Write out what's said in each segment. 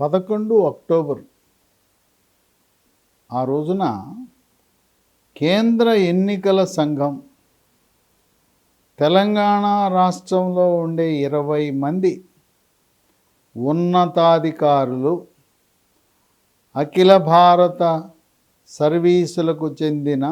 11 October ఆ రోజున కేంద్ర ఎన్నికల సంఘం తెలంగాణ రాష్ట్రంలో ఉండే 20 మంది ఉన్నతాధికారులు అఖిల భారత సర్వీసులకు చెందిన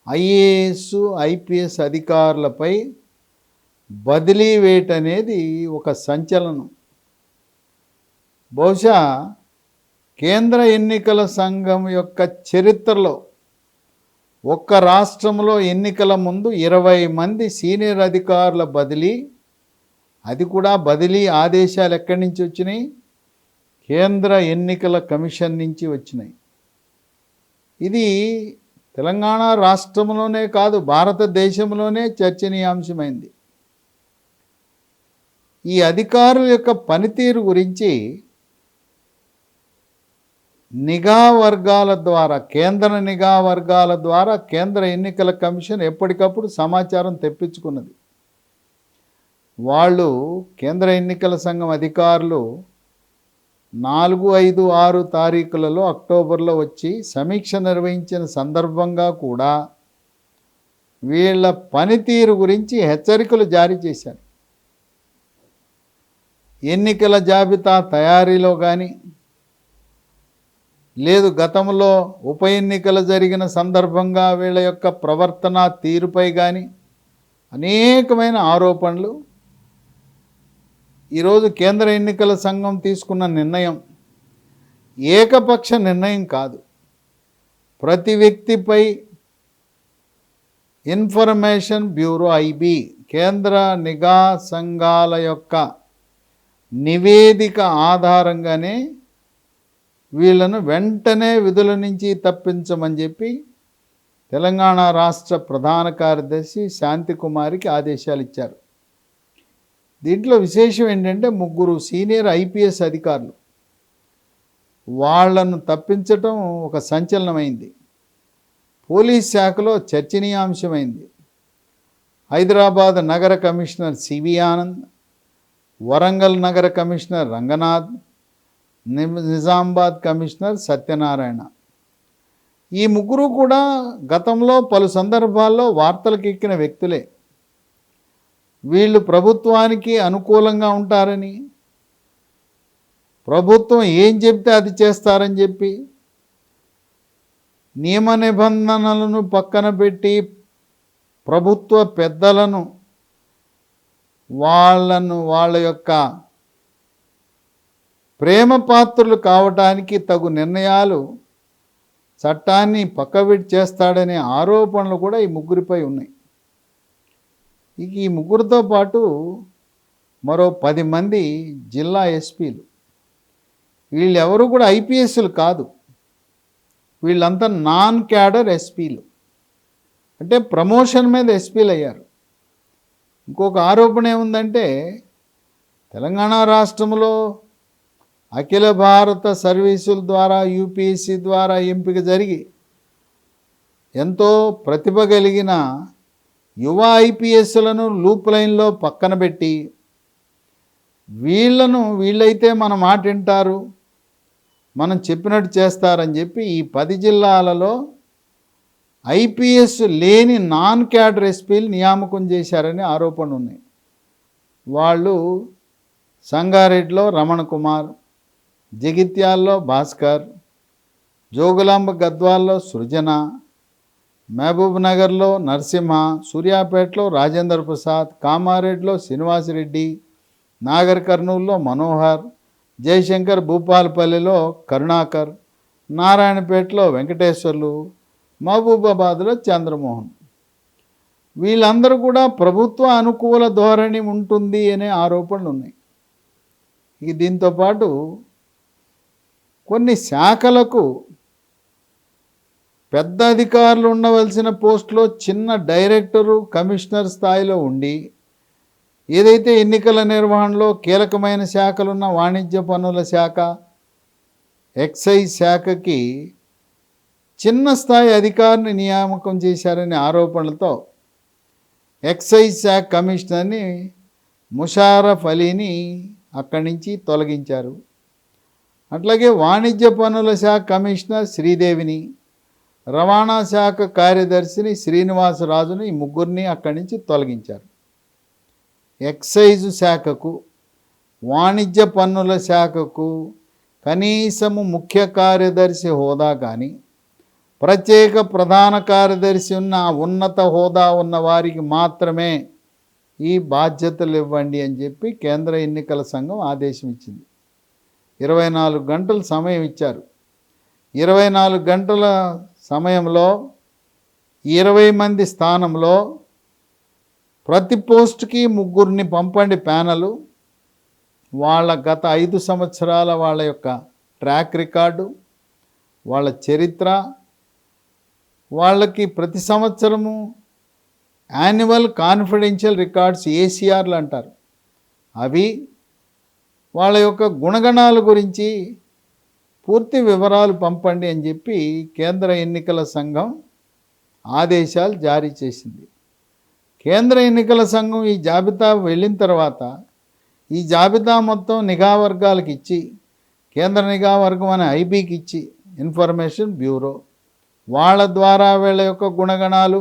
ఐఏఎస్ ఐపీఎస్ అధికారులపై బదిలీ వేటు అనేది ఒక సంచలనం. బహుశా కేంద్ర ఎన్నికల సంఘం యొక్క చరిత్రలో ఒక్క రాష్ట్రంలో ఎన్నికల ముందు 20 మంది సీనియర్ అధికారుల బదిలీ, అది కూడా బదిలీ ఆదేశాలు ఎక్కడి నుంచి వచ్చినాయి? కేంద్ర ఎన్నికల కమిషన్ నుంచి వచ్చినాయి. ఇది తెలంగాణ రాష్ట్రంలోనే కాదు, భారతదేశంలోనే చర్చనీయాంశమైంది. ఈ అధికారుల యొక్క పనితీరు గురించి నిఘా వర్గాల ద్వారా, కేంద్ర నిఘా వర్గాల ద్వారా కేంద్ర ఎన్నికల కమిషన్ ఎప్పటికప్పుడు సమాచారం తెప్పించుకున్నది. వాళ్ళు కేంద్ర ఎన్నికల సంఘం అధికారులు 4, 5, 6 తారీఖులలో అక్టోబర్లో వచ్చి సమీక్ష నిర్వహించిన సందర్భంగా కూడా వీళ్ళ పనితీరు గురించి హెచ్చరికలు జారీ చేశారు. ఎన్నికల జాబితా తయారీలో కానీ, లేదు గతంలో ఉప ఎన్నికలు జరిగిన సందర్భంగా వీళ్ళ యొక్క ప్రవర్తన తీరుపై కానీ అనేకమైన ఆరోపణలు. ఈరోజు కేంద్ర ఎన్నికల సంఘం తీసుకున్న నిర్ణయం ఏకపక్ష నిర్ణయం కాదు. ప్రతి వ్యక్తిపై ఇన్ఫర్మేషన్ బ్యూరో ఐబీ కేంద్ర నిఘా సంఘాల యొక్క నివేదిక ఆధారంగానే వీళ్ళను వెంటనే విధుల నుంచి తప్పించమని చెప్పి తెలంగాణ రాష్ట్ర ప్రధాన కార్యదర్శి శాంతికుమారికి ఆదేశాలు ఇచ్చారు. దీంట్లో విశేషం ఏంటంటే 3 సీనియర్ ఐపీఎస్ అధికారులు, వాళ్లను తప్పించటం ఒక సంచలనమైంది. పోలీస్ శాఖలో చర్చనీయాంశమైంది. హైదరాబాద్ నగర కమిషనర్ సివి ఆనంద్, వరంగల్ నగర కమిషనర్ రంగనాథ్, నిజామాబాద్ కమిషనర్ సత్యనారాయణ. ఈ 3 కూడా గతంలో పలు సందర్భాల్లో వార్తలకు ఎక్కిన వ్యక్తులే. వీళ్ళు ప్రభుత్వానికి అనుకూలంగా ఉంటారని, ప్రభుత్వం ఏం చెప్తే అది చేస్తారని చెప్పి నియమ నిబంధనలను పక్కన పెట్టి ప్రభుత్వ పెద్దలను వాళ్ళ యొక్క ప్రేమ పాత్రులు కావటానికి తగు నిర్ణయాలు, చట్టాన్ని పక్కబెట్టి చేస్తాడనే ఆరోపణలు కూడా ఈ 3పై ఉన్నాయి. ఇక ఈ 3తో పాటు మరో 10 మంది జిల్లా ఎస్పీలు. వీళ్ళెవరు కూడా ఐపీఎస్లు కాదు, వీళ్ళంతా నాన్ క్యాడర్ ఎస్పీలు, అంటే ప్రమోషన్ మీద ఎస్పీలు అయ్యారు. ఇంకొక ఆరోపణ ఏముందంటే, తెలంగాణ రాష్ట్రంలో అఖిల భారత సర్వీసుల ద్వారా యూపీఎస్సీ ద్వారా ఎంపిక జరిగి ఎంతో ప్రతిభ కలిగిన యువ ఐపీఎస్లను లూప్ లైన్లో పక్కన పెట్టి వీళ్ళైతే మన మాట వింటారు, మనం చెప్పినట్టు చేస్తారని చెప్పి ఈ 10 జిల్లాలలో ఐపీఎస్ లేని నాన్ క్యాడర్ ఎస్పీలు నియామకం చేశారని ఆరోపణలు ఉన్నాయి. వాళ్ళు సంగారెడ్డిలో రమణ కుమార్, జగిత్యాల్లో భాస్కర్, జోగులాంబ గద్వాల్లో సృజన, మహబూబ్ నగర్లో నరసింహ, సూర్యాపేటలో రాజేంద్ర ప్రసాద్, కామారెడ్డిలో శ్రీనివాసరెడ్డి, నాగర్ కర్నూలులో మనోహర్, జయశంకర్ భూపాలపల్లిలో కరుణాకర్, నారాయణపేటలో వెంకటేశ్వర్లు, మహబూబాబాద్లో చంద్రమోహన్. వీళ్ళందరూ కూడా ప్రభుత్వ అనుకూల ధోరణి ఉంటుంది అనే ఆరోపణలు ఉన్నాయి. ఇక దీంతోపాటు కొన్ని శాఖలకు పెద్ద అధికారులు ఉండవలసిన పోస్టులో చిన్న డైరెక్టరు, కమిషనర్ స్థాయిలో ఉండి, ఏదైతే ఎన్నికల నిర్వహణలో కీలకమైన శాఖలున్న వాణిజ్య పన్నుల శాఖ, ఎక్సైజ్ శాఖకి చిన్న స్థాయి అధికారిని నియామకం చేశారనే ఆరోపణలతో ఎక్సైజ్ శాఖ కమిషనర్ని ముషారఫ్ అలీని అక్కడి నుంచి తొలగించారు. అట్లాగే వాణిజ్య పన్నుల శాఖ కమిషనర్ శ్రీదేవిని, రవాణా శాఖ కార్యదర్శిని శ్రీనివాసరాజుని, ఈ ముగ్గురిని అక్కడి నుంచి తొలగించారు. ఎక్సైజు శాఖకు, వాణిజ్య పన్నుల శాఖకు కనీసము ముఖ్య కార్యదర్శి హోదా కానీ, ప్రత్యేక ప్రధాన కార్యదర్శి ఉన్న ఉన్నత హోదా ఉన్న వారికి మాత్రమే ఈ బాధ్యతలు ఇవ్వండి అని చెప్పి కేంద్ర ఎన్నికల సంఘం ఆదేశం ఇచ్చింది. 24 గంటలు సమయం ఇచ్చారు. 24 గంటల సమయంలో 20 మంది స్థానంలో ప్రతి పోస్టుకి ముగ్గురిని పంపండి ప్యానలు. వాళ్ళ గత 5 సంవత్సరాల వాళ్ళ యొక్క ట్రాక్ రికార్డు, వాళ్ళ చరిత్ర, వాళ్ళకి ప్రతి సంవత్సరము యాన్యువల్ కాన్ఫిడెన్షియల్ రికార్డ్స్ ఏసీఆర్లు అంటారు, అవి, వాళ్ళ యొక్క గుణగణాల గురించి పూర్తి వివరాలు పంపండి అని చెప్పి కేంద్ర ఎన్నికల సంఘం ఆదేశాలు జారీ చేసింది. కేంద్ర ఎన్నికల సంఘం ఈ జాబితా వెళ్ళిన తర్వాత ఈ జాబితా మొత్తం నిఘా వర్గాలకు ఇచ్చి, కేంద్ర నిఘా వర్గం అనే ఐబీకి ఇచ్చి, ఇన్ఫర్మేషన్ బ్యూరో, వాళ్ళ ద్వారా వీళ్ళ యొక్క గుణగణాలు,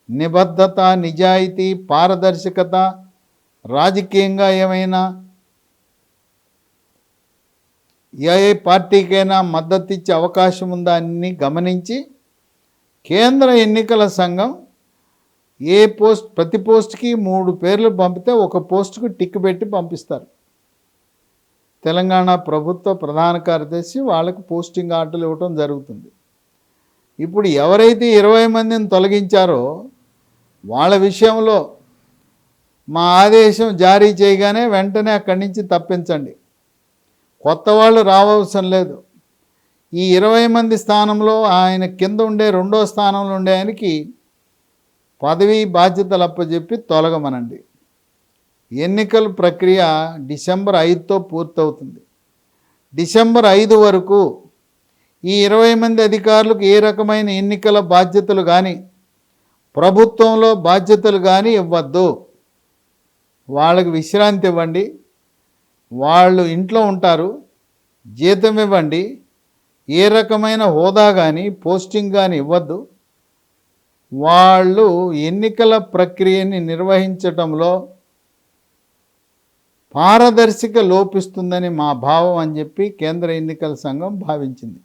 నిబద్ధత, నిజాయితీ, పారదర్శకత, రాజకీయంగా ఏమైనా ఏ పార్టీకైనా మద్దతు ఇచ్చే అవకాశం ఉందా అని గమనించి కేంద్ర ఎన్నికల సంఘం ప్రతి పోస్ట్కి 3 పేర్లు పంపితే ఒక పోస్టుకు టిక్ పెట్టి పంపిస్తారు. తెలంగాణ ప్రభుత్వ ప్రధాన కార్యదర్శి వాళ్ళకు పోస్టింగ్ ఆర్డర్లు ఇవ్వటం జరుగుతుంది. ఇప్పుడు ఎవరైతే 20 మందిని తొలగించారో వాళ్ళ విషయంలో మా ఆదేశం జారీ చేయగానే వెంటనే అక్కడి నుంచి తప్పించండి, కొత్త వాళ్ళు రావవసరం లేదు. ఈ 20 మంది స్థానంలో ఆయన కింద ఉండే 2వ స్థానంలో ఉండే ఆయనకి పదవి బాధ్యతలు అప్పచెప్పి తొలగమనండి. ఎన్నికల ప్రక్రియ డిసెంబర్ 5తో పూర్తవుతుంది. డిసెంబర్ 5 వరకు ఈ 20 మంది అధికారులకు ఏ రకమైన ఎన్నికల బాధ్యతలు కానీ, ప్రభుత్వంలో బాధ్యతలు కానీ ఇవ్వద్దు. వాళ్ళకి విశ్రాంతి ఇవ్వండి, వాళ్ళు ఇంట్లో ఉంటారు, జీతం ఇవ్వండి, ఏ రకమైన హోదా కానీ పోస్టింగ్ కానీ ఇవ్వద్దు. వాళ్ళు ఎన్నికల ప్రక్రియని నిర్వహించటంలో పారదర్శక లోపిస్తుందని మా భావం అని చెప్పి కేంద్ర ఎన్నికల సంఘం భావించింది.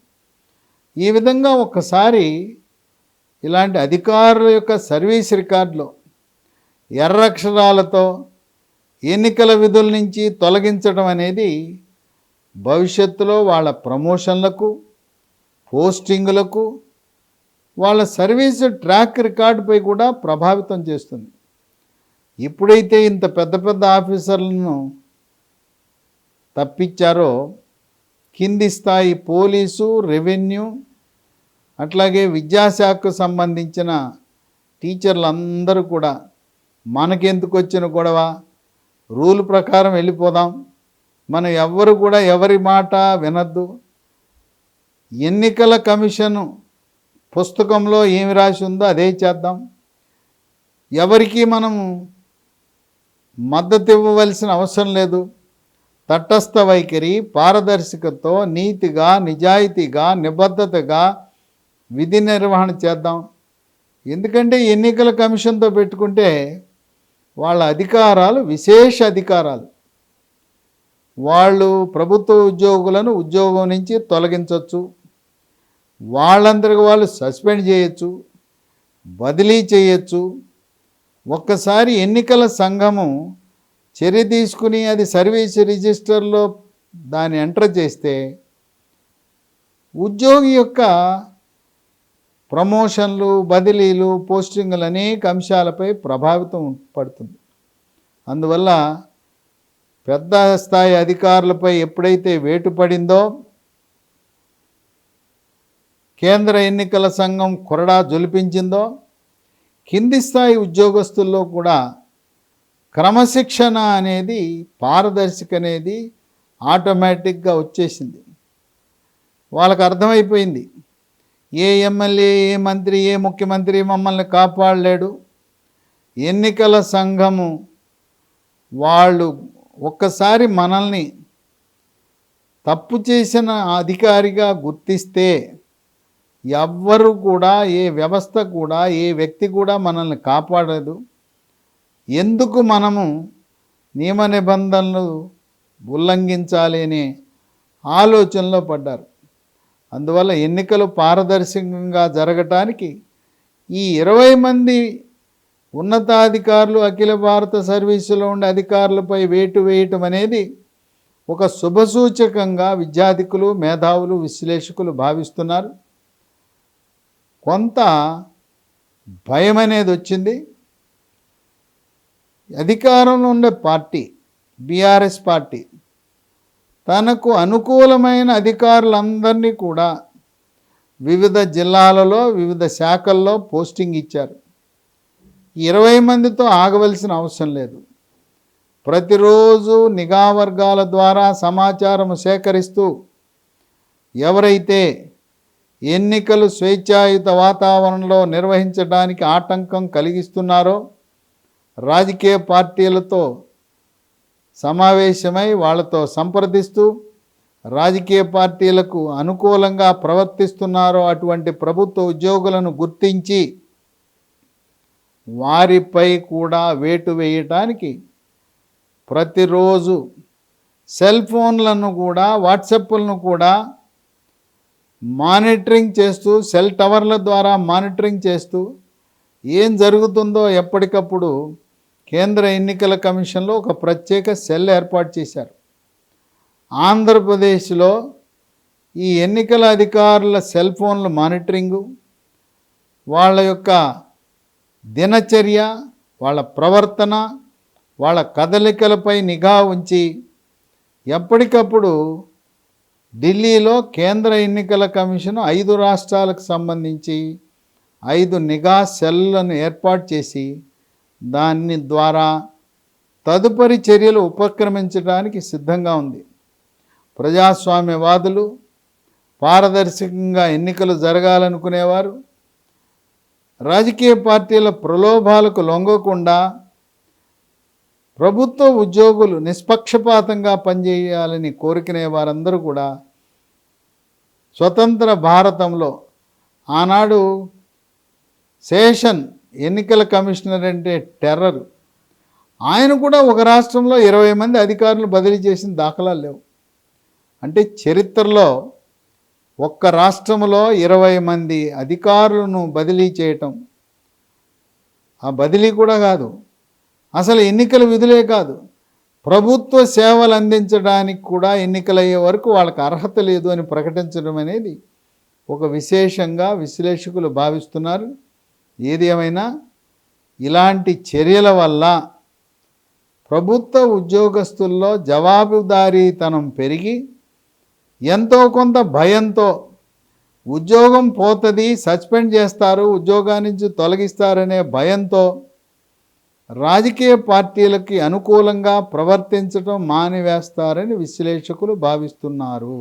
ఈ విధంగా ఒక్కసారి ఇలాంటి అధికారుల యొక్క సర్వీస్ రికార్డులో ఎర్రక్షరాలతో ఎన్నికల విధుల నుంచి తొలగించడం అనేది భవిష్యత్తులో వాళ్ళ ప్రమోషన్లకు, పోస్టింగులకు, వాళ్ళ సర్వీసు ట్రాక్ రికార్డుపై కూడా ప్రభావితం చేస్తుంది. ఇప్పుడైతే ఇంత పెద్ద పెద్ద ఆఫీసర్లను తప్పించారో, కింది స్థాయి పోలీసు, రెవెన్యూ, అట్లాగే విద్యాశాఖకు సంబంధించిన టీచర్లందరూ కూడా మనకెందుకు వచ్చిన గొడవ, రూల్ ప్రకారం వెళ్ళిపోదాం, మనం ఎవ్వరు కూడా ఎవరి మాట వినద్దు, ఎన్నికల కమిషను పుస్తకంలో ఏమి రాసి ఉందో అదే చేద్దాం, ఎవరికి మనము మద్దతు ఇవ్వవలసిన అవసరం లేదు, తటస్థ వైఖరి, పారదర్శకతతో నీతిగా, నిజాయితీగా, నిబద్ధతగా విధి నిర్వహణ చేద్దాం. ఎందుకంటే ఎన్నికల కమిషన్తో పెట్టుకుంటే వాళ్ళ అధికారాలు విశేష అధికారాలు. వాళ్ళు ప్రభుత్వ ఉద్యోగులను ఉద్యోగం నుంచి తొలగించవచ్చు, వాళ్ళందరికీ వాళ్ళు సస్పెండ్ చేయొచ్చు, బదిలీ చేయొచ్చు. ఒక్కసారి ఎన్నికల సంఘము చర్య తీసుకుని అది సర్వీస్ రిజిస్టర్లో దాన్ని ఎంటర్ చేస్తే ఉద్యోగి యొక్క ప్రమోషన్లు, బదిలీలు, పోస్టింగులు అనేక అంశాలపై ప్రభావితం పడుతుంది. అందువల్ల పెద్ద స్థాయి అధికారులపై ఎప్పుడైతే వేటు పడిందో, కేంద్ర ఎన్నికల సంఘం కొరడా జొలిపించిందో, కింది స్థాయి ఉద్యోగస్తుల్లో కూడా క్రమశిక్షణ అనేది, పారదర్శక అనేది ఆటోమేటిక్గా వచ్చేసింది. వాళ్ళకు అర్థమైపోయింది, ఏ ఎమ్మెల్యే, ఏ మంత్రి, ఏ ముఖ్యమంత్రి మమ్మల్ని కాపాడలేడు. ఎన్నికల సంఘము వాళ్ళు ఒక్కసారి మనల్ని తప్పు చేసిన అధికారిగా గుర్తిస్తే ఎవ్వరు కూడా, ఏ వ్యవస్థ కూడా, ఏ వ్యక్తి కూడా మనల్ని కాపాడదు. ఎందుకు మనము నియమ నిబంధనలు ఉల్లంఘించాలి అనే ఆలోచనలో పడ్డారు. అందువల్ల ఎన్నికలు పారదర్శకంగా జరగటానికి ఈ 20 మంది ఉన్నతాధికారులు, అఖిల భారత సర్వీసులో ఉండే అధికారులపై వేటు వేయటం అనేది ఒక శుభసూచకంగా విద్యార్థికులు, మేధావులు, విశ్లేషకులు భావిస్తున్నారు. కొంత భయం అనేది వచ్చింది. అధికారంలో ఉండే పార్టీ బీఆర్ఎస్ పార్టీ తనకు అనుకూలమైన అధికారులందరినీ కూడా వివిధ జిల్లాలలో, వివిధ శాఖల్లో పోస్టింగ్ ఇచ్చారు. 20 మందితో ఆగవలసిన అవసరం లేదు. ప్రతిరోజు నిఘా వర్గాల ద్వారా సమాచారం సేకరిస్తూ ఎవరైతే ఎన్నికలు స్వేచ్ఛాయుత వాతావరణంలో నిర్వహించడానికి ఆటంకం కలిగిస్తున్నారో రాజకీయ పార్టీలతో సమావేశమై వాళ్ళతో సంప్రదిస్తూ రాజకీయ పార్టీలకు అనుకూలంగా ప్రవర్తిస్తున్నారో అటువంటి ప్రభుత్వ ఉద్యోగులను గుర్తించి వారిపై కూడా వేటు వేయటానికి ప్రతిరోజు సెల్ ఫోన్లను కూడా, వాట్సాప్లను కూడా మానిటరింగ్ చేస్తూ, సెల్ టవర్ల ద్వారా మానిటరింగ్ చేస్తూ ఏం జరుగుతుందో ఎప్పటికప్పుడు కేంద్ర ఎన్నికల కమిషన్లో ఒక ప్రత్యేక సెల్ ఏర్పాటు చేశారు. ఆంధ్రప్రదేశ్లో ఈ ఎన్నికల అధికారుల సెల్ ఫోన్ల మానిటరింగు, వాళ్ళ యొక్క దినచర్య, వాళ్ళ ప్రవర్తన, వాళ్ళ కదలికలపై నిఘా ఉంచి ఎప్పటికప్పుడు ఢిల్లీలో కేంద్ర ఎన్నికల కమిషన్ 5 రాష్ట్రాలకు సంబంధించి 5 నిఘా సెల్లను ఏర్పాటు చేసి దాని ద్వారా తదుపరి చర్యలు ఉపక్రమించడానికి సిద్ధంగా ఉంది. ప్రజాస్వామ్యవాదులు, పారదర్శకంగా ఎన్నికలు జరగాలనుకునేవారు రాజకీయ పార్టీల ప్రలోభాలకు లొంగకుండా ప్రభుత్వ ఉద్యోగులు నిష్పక్షపాతంగా పనిచేయాలని కోరుకునే వారందరూ కూడా స్వతంత్ర భారతంలో ఆనాడు శేషన్ ఎన్నికల కమిషనర్ అంటే టెర్రర్, ఆయన కూడా ఒక రాష్ట్రంలో 20 మంది అధికారులు బదిలీ చేసిన దాఖలాలు లేవు. అంటే చరిత్రలో ఒక్క రాష్ట్రంలో 20 మంది అధికారులను బదిలీ చేయటం, ఆ బదిలీ కూడా కాదు, అసలు ఎన్నికల విధులే కాదు, ప్రభుత్వ సేవలు అందించడానికి కూడా ఎన్నికలయ్యే వరకు వాళ్ళకి అర్హత లేదు అని ప్రకటించడం అనేది ఒక విశేషంగా విశ్లేషకులు భావిస్తున్నారు. ఏది ఏమైనా ఇలాంటి చర్యల వల్ల ప్రభుత్వ ఉద్యోగస్తుల్లో జవాబుదారీతనం పెరిగి ఎంతో కొంత భయంతో ఉద్యోగం పోతుంది, సస్పెండ్ చేస్తారు, ఉద్యోగాన్ని నుంచి తొలగిస్తారనే భయంతో రాజకీయ పార్టీలకి అనుకూలంగా ప్రవర్తించడం మానివేస్తారని విశ్లేషకులు భావిస్తున్నారు.